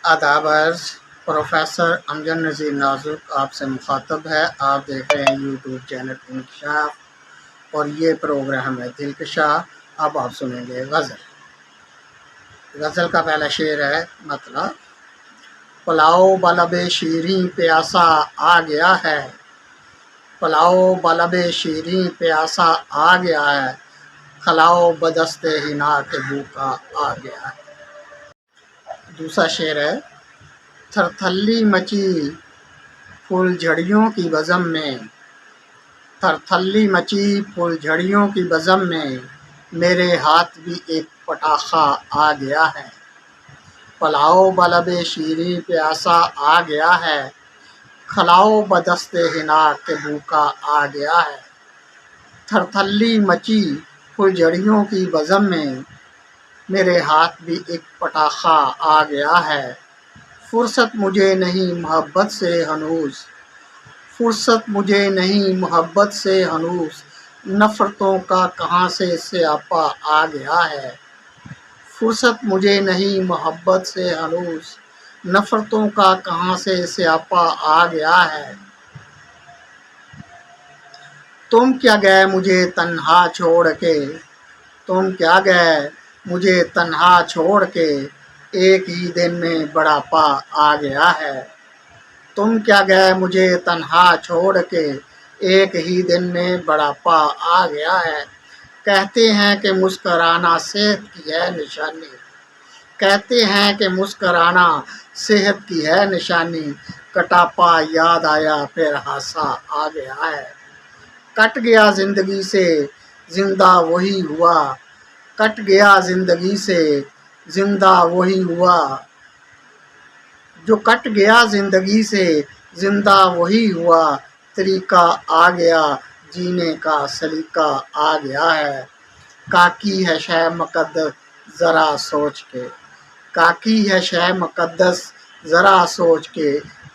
آداب عرض، پروفیسر امجد نذیر نازک آپ سے مخاطب ہے۔ آپ دیکھ رہے ہیں یوٹیوب چینل انکشاف اور یہ پروگرام ہے دلکشا۔ اب آپ سنیں گے غزل۔ غزل کا پہلا شعر ہے مطلب: پلاؤ بلب شیریں پیاسا آ گیا ہے، پلاؤ بلب شیریں پیاسا آ گیا ہے، کھلاؤ بدست حنا کے بھوکا آ گیا ہے۔ دوسرا شعر ہے: تھرتھلی مچی پھول جھڑیوں کی بزم میں، تھرتھلی مچی پھول جھڑیوں کی بزم میں، میرے ہاتھ بھی ایک پٹاخہ آ گیا ہے، پلاؤ بلب شیریں پیاسا آ گیا ہے، کھلاؤ بدست حنا کے بھوکا آ گیا ہے۔ تھرتھلی مچی پھول جھڑیوں کی بزم میں، میرے ہاتھ بھی ایک پٹاخہ آ گیا ہے، فرصت مجھے نہیں محبت سے ہنوز، فرصت مجھے نہیں محبت سے ہنوز، نفرتوں کا کہاں سے سیاپا آ گیا ہے، فرصت مجھے نہیں محبت سے ہنوز، نفرتوں کا کہاں سے سیاپا آ گیا ہے۔ تم کیا گئے مجھے تنہا چھوڑ کے، تم کیا گئے مجھے تنہا چھوڑ کے، ایک ہی دن میں بڑھاپا آ گیا ہے، تم کیا گئے مجھے تنہا چھوڑ کے، ایک ہی دن میں بڑھاپا آ گیا ہے۔ کہتے ہیں کہ مسکرانا صحت کی ہے نشانی، کہتے ہیں کہ مسکرانا صحت کی ہے نشانی، کٹاپا یاد آیا پھر ہانسا آ گیا ہے، کٹ گیا زندگی سے زندہ وہی ہوا، کٹ گیا زندگی سے زندہ وہی ہوا، جو کٹ گیا زندگی سے زندہ وہی ہوا، طریقہ آ گیا جینے کا سلیقہ آ گیا ہے، کاکی ہے شے مقدس ذرا سوچ کے، کاکی ہے شے مقدس ذرا سوچ کے،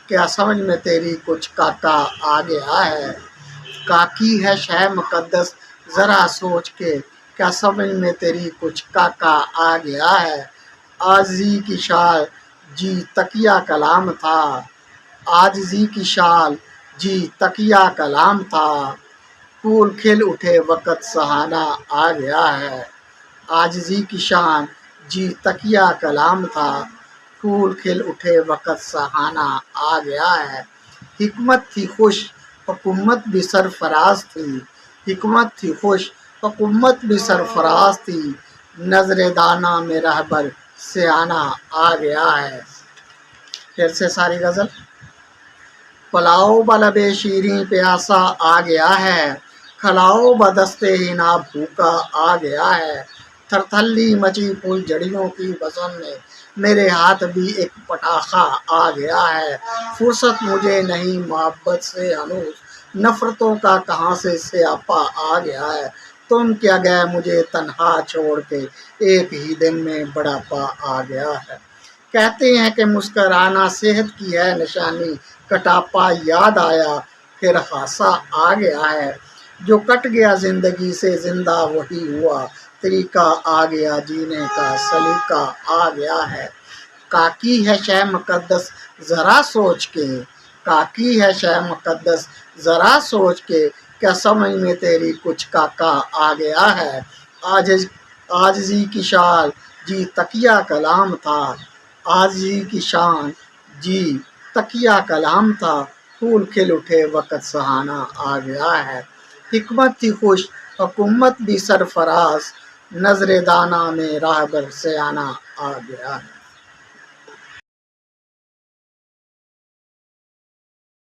کیا سمجھ میں تیری کچھ کاکا آ گیا ہے، کاکی ہے شے مقدس ذرا سوچ کے، کیا سمجھ میں تیری کچھ کاکا آ گیا ہے۔ عاجزی کی شال جی تکیہ کلام تھا، عاجزی کی شال جی تکیہ کلام تھا، پھول کھل اٹھے وقت سہانا آ گیا ہے، عاجزی کی شان جی تکیہ کلام تھا، پھول کھل اٹھے وقت سہانا آ گیا ہے۔ حکمت تھی خوش حکومت بھی سرفراز تھی، حکمت تھی خوش حکومت بھی سرفراز تھی، نظر دانا میں رہبر سیانا آ گیا ہے۔ پھر سے ساری غزل: پلاؤ بلب شیریں پیاسا آ گیا ہے، کھلاؤ بدست حنا بھوکا آ گیا ہے، تھرتھلی مچی پھول جھڑیوں کی بزم میں، میرے ہاتھ بھی ایک پٹاخہ آ گیا ہے، فرصت مجھے نہیں محبت سے ہنوز، نفرتوں کا کہاں سے سیاپا آ گیا ہے، تم کیا گئے مجھے تنہا چھوڑ کے، ایک ہی دن میں بڑھاپا آ گیا ہے۔ کہتے ہیں کہ مسکرانا صحت کی ہے نشانی، کٹاپا یاد آیا پھر ہانسا آ گیا ہے، جو کٹ گیا زندگی سے زندہ وہی ہوا، طریقہ آ گیا جینے کا سلیقہ آ گیا ہے، کاکی ہے شے مقدس ذرا سوچ کے، کاکی ہے شے مقدس ذرا سوچ کے، کیا سمجھ میں تیری کچھ کاکا آ گیا ہے، عاجزی کی شال جی تکیہ کلام تھا، عاجزی کی شان جی تکیہ کلام تھا، پھول کھل اٹھے وقت سہانا آ گیا ہے، حکمت تھی خوش حکومت بھی سرفراز، نظر دانا میں راہبر سیانا آ گیا ہے۔